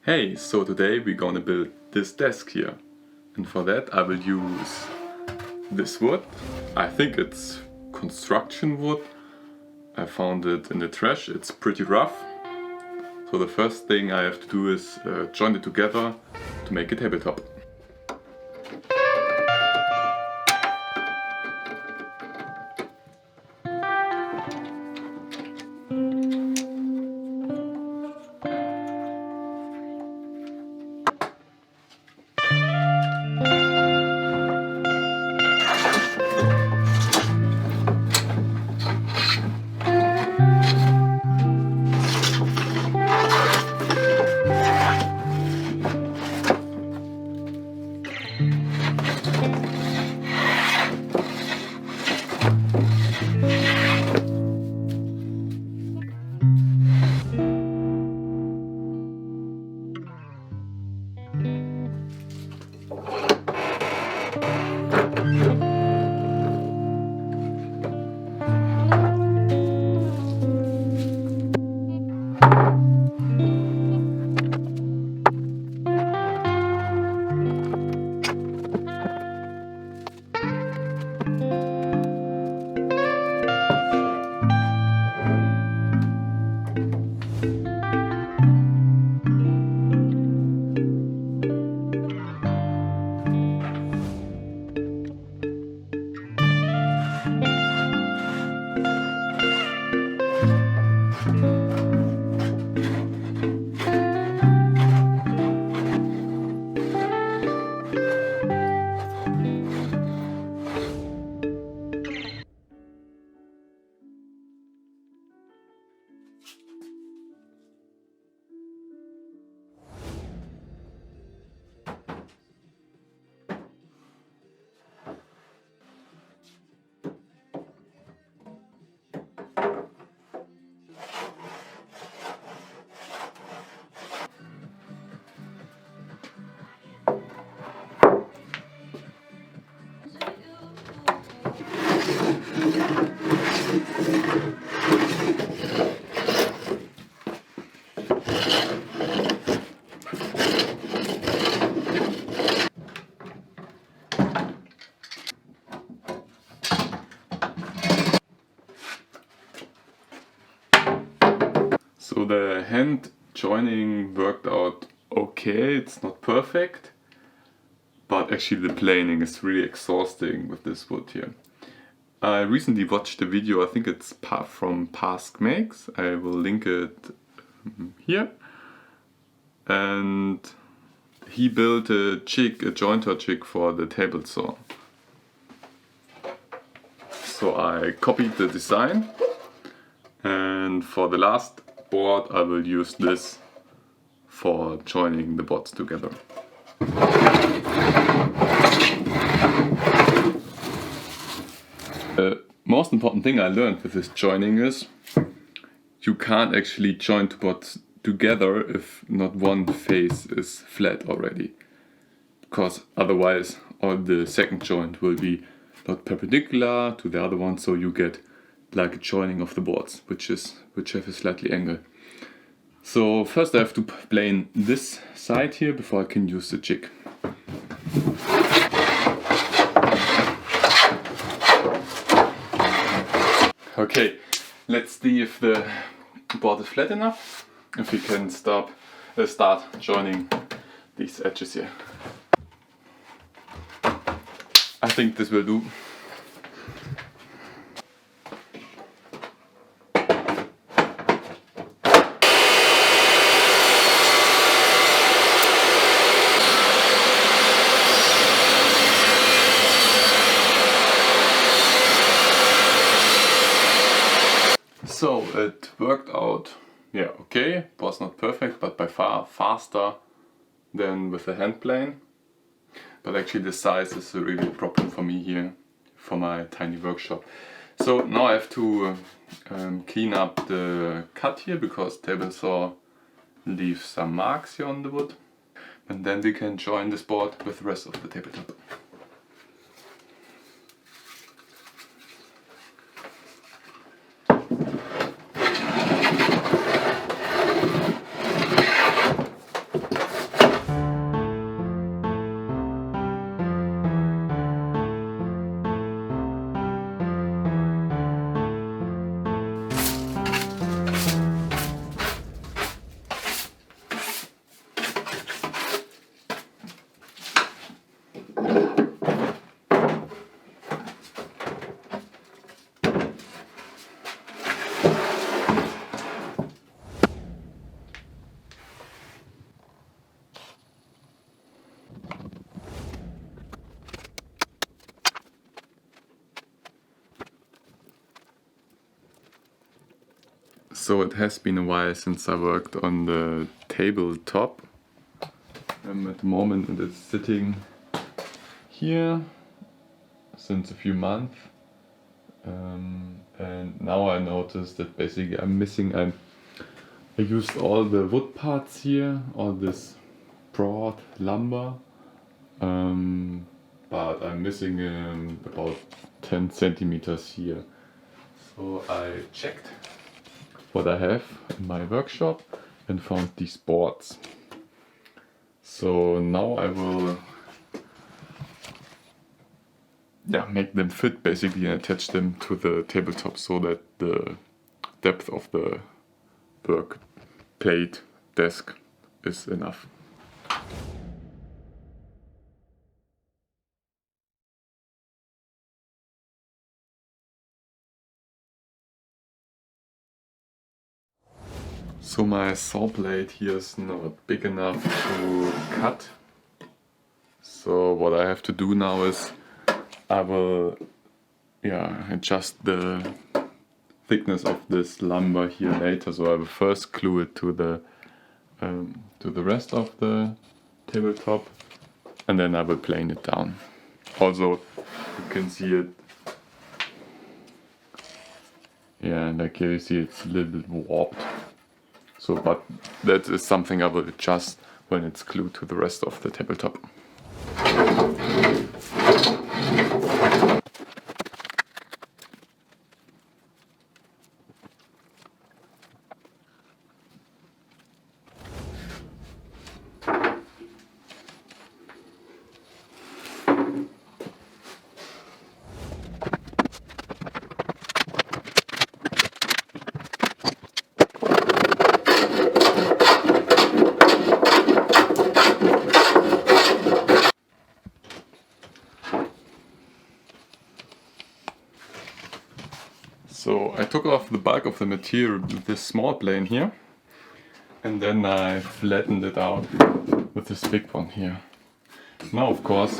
Hey, so today we're gonna build this desk here, and for that I will use this wood. I think it's construction wood. I found it in the trash. It's pretty rough. So the first thing I have to do is join it together to make a tabletop. So the hand joining worked out okay. It's not perfect, but actually the planing is really exhausting with this wood here. I recently watched a video, I think it's from Pask Makes. I will link it here. And he built a jointer jig for the table saw. So I copied the design, and for the last board I will use this for joining the boards together. The most important thing I learned with this joining is you can't actually join two boards together if not one face is flat already, because otherwise all the second joint will be not perpendicular to the other one, so you get like a joining of the boards which have a slightly angle. So first I have to plane this side here before I can use the jig. Okay, let's see if the board is flat enough, if we can start joining these edges here. I think this will do. So it worked out, yeah, okay. It was not perfect, but by far faster than with the hand plane. But actually the size is a really problem for me here, for my tiny workshop. So now I have to clean up the cut here, because table saw leaves some marks here on the wood. And then we can join this board with the rest of the tabletop. So it has been a while since I worked on the tabletop. At the moment it is sitting here since a few months. And now I noticed that basically I'm missing, I used all the wood parts here, all this broad lumber, but I'm missing about 10 centimeters here. So I checked what I have in my workshop and found these boards. So now I will make them fit basically and attach them to the tabletop so that the depth of the work plate desk is enough. So my saw blade here is not big enough to cut. So what I have to do now is I will adjust the thickness of this lumber here later. So I will first glue it to the rest of the tabletop and then I will plane it down. Also you can see it. Yeah, like here you see it's a little bit warped. So, but that is something I will adjust when it's glued to the rest of the tabletop. So I took off the bulk of the material with this small plane here and then I flattened it out with this big one here. Now of course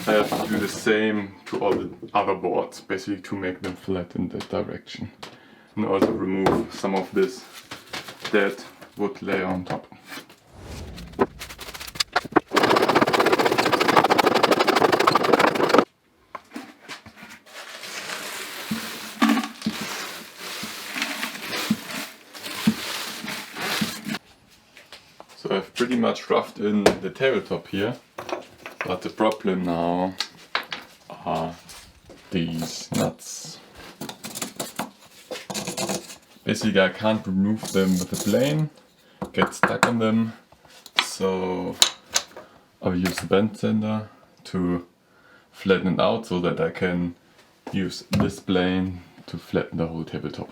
I have to do the same to all the other boards, basically to make them flat in that direction and also remove some of this dead wood layer on top. So I've pretty much roughed in the tabletop here, but the problem now are these nuts. Basically I can't remove them with the plane, get stuck on them, so I'll use the bend sander to flatten it out so that I can use this plane to flatten the whole tabletop.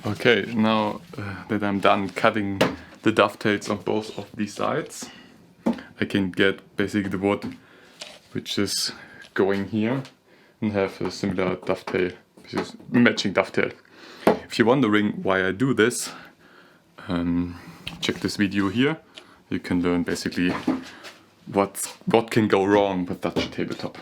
Okay, now that I'm done cutting the dovetails on both of these sides, I can get basically the wood which is going here and have a similar dovetail, which is matching dovetail. If you're wondering why I do this, check this video here. You can learn basically what can go wrong with Dutch tabletop.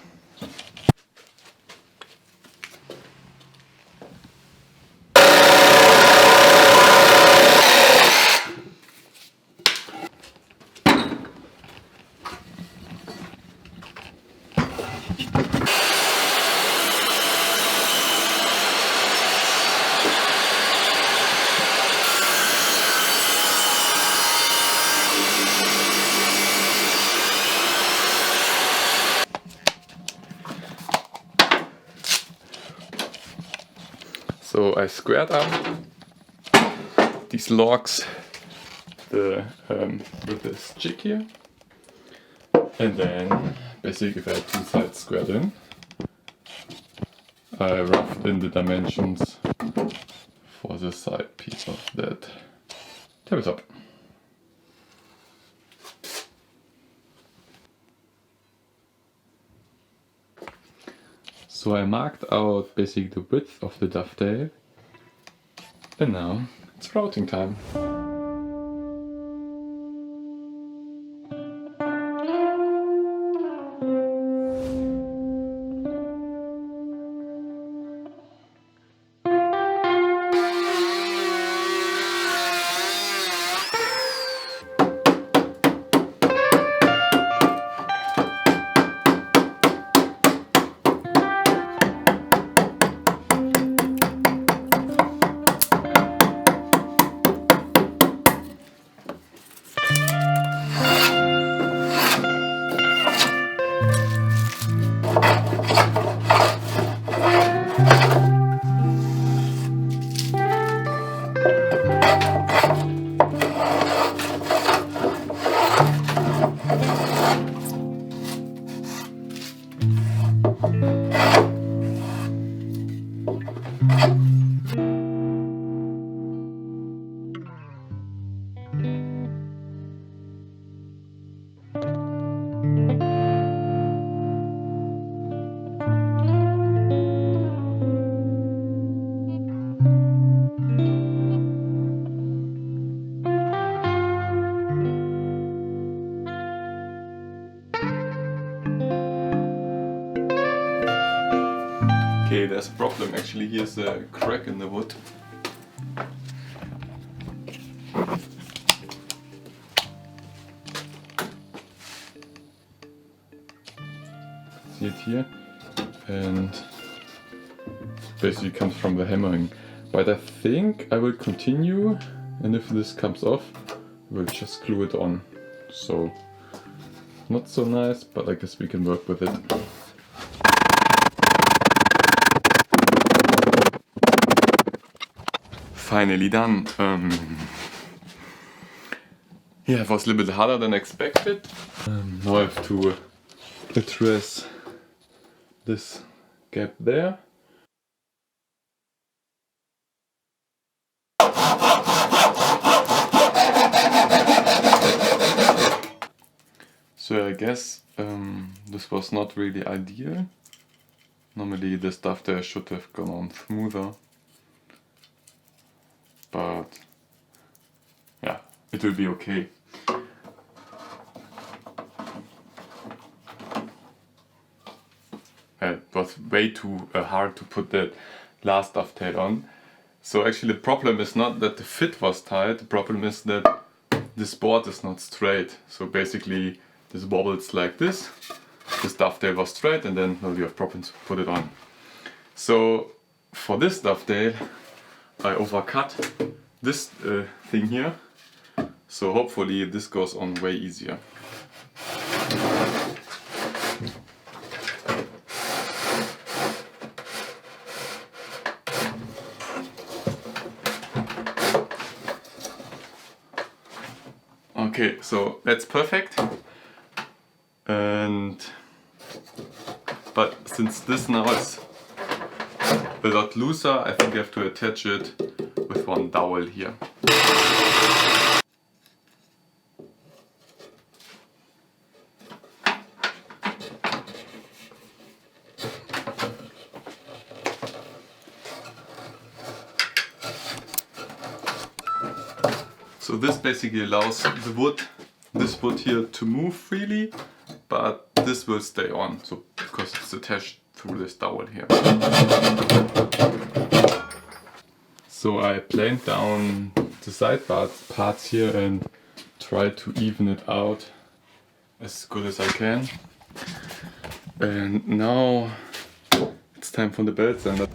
So I squared up these logs with this jig here, and then basically if I had two sides squared in, I roughed in the dimensions for the side piece of that tabletop. So I marked out basically the width of the dovetail, and now it's routing time. Okay, there's a problem. Actually, here's a crack in the wood. See it here? And basically comes from the hammering. But I think I will continue, and if this comes off, we'll just glue it on. So, not so nice, but I guess we can work with it. Finally done. Yeah, it was a little bit harder than expected. Now I have to address this gap there. So I guess this was not really ideal. Normally the stuff there should have gone on smoother. But yeah, it will be okay. It was way too hard to put that last dovetail on. So actually the problem is not that the fit was tight, the problem is that this board is not straight. So basically this wobbles like this dovetail was straight, and then now you have problems to put it on. So for this dovetail I overcut this thing here, so hopefully this goes on way easier. Okay, so that's perfect. But since this now is a lot looser, I think I have to attach it with one dowel here. So this basically allows the wood, this wood here, to move freely, but this will stay on, so because it's attached through this dowel here. So I planed down the side parts here and tried to even it out as good as I can. And now it's time for the belt sander.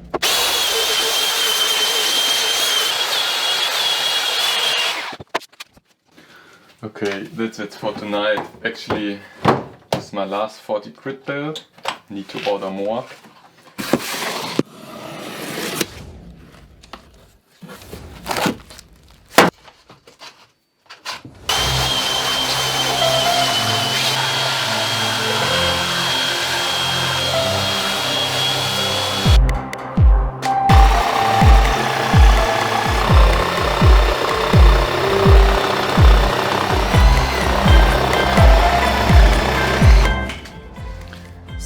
Okay, that's it for tonight. Actually, this is my last 40 quid belt. Need to order more.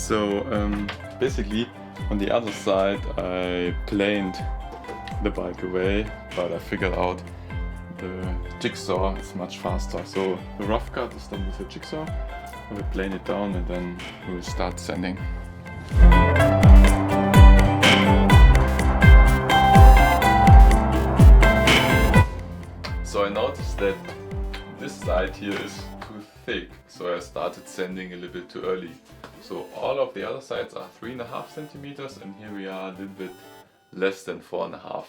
So basically on the other side I planed the bike away, but I figured out the jigsaw is much faster. So the rough cut is done with the jigsaw. I will plane it down and then we will start sanding. So I noticed that this side here is too thick, so I started sanding a little bit too early. So all of the other sides are 3.5 centimeters and here we are a little bit less than 4.5.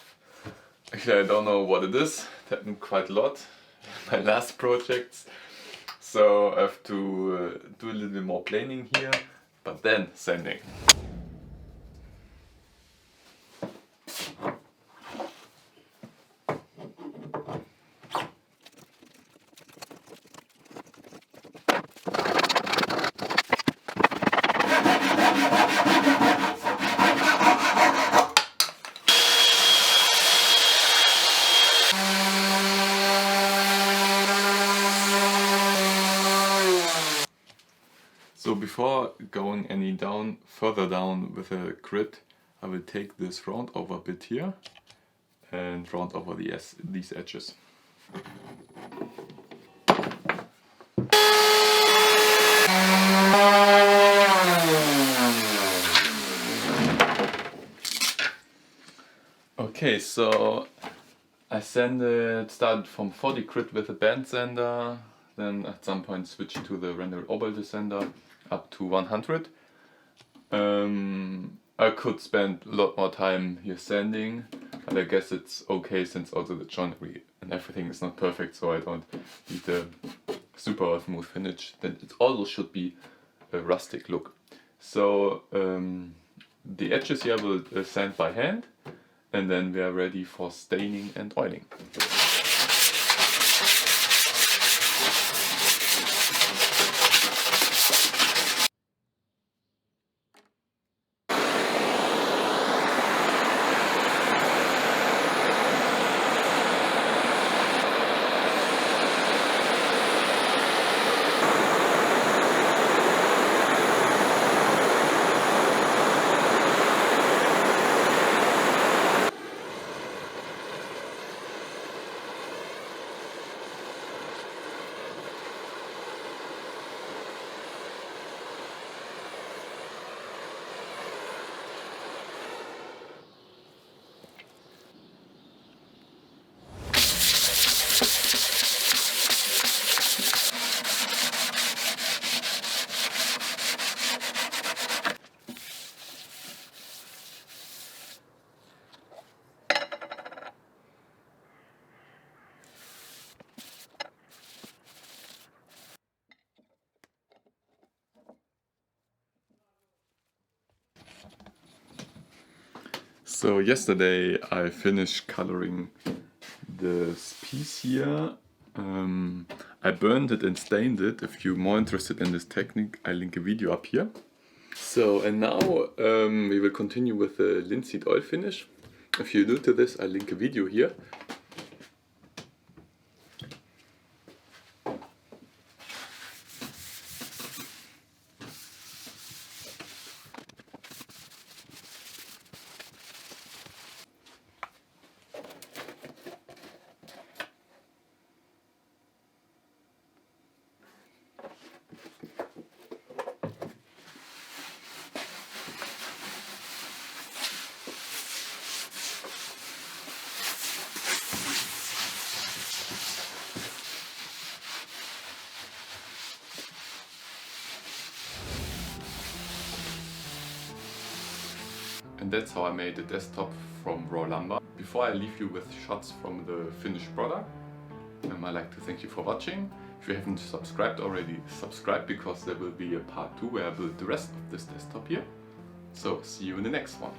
Actually, I don't know what it is. It happened quite a lot in my last projects. So I have to do a little bit more planing here, but then sanding. So before going any further down with a grit, I will take this round over bit here and round over these edges. Okay, so I started from 40 grit with a band sander, then at some point switched to the Randall Oberle sander up to 100. I could spend a lot more time here sanding, but I guess it's okay since also the joinery and everything is not perfect, so I don't need a super smooth finish. Then it also should be a rustic look. So the edges here I will sand by hand, and then we are ready for staining and oiling. So yesterday I finished coloring this piece here. I burned it and stained it. If you're more interested in this technique, I link a video up here. So and now we will continue with the linseed oil finish. If you're new to this, I link a video here. And that's how I made the desktop from raw lumber. Before I leave you with shots from the finished product, I'd like to thank you for watching. If you haven't subscribed already, subscribe, because there will be a part 2 where I build the rest of this desktop here. So see you in the next one.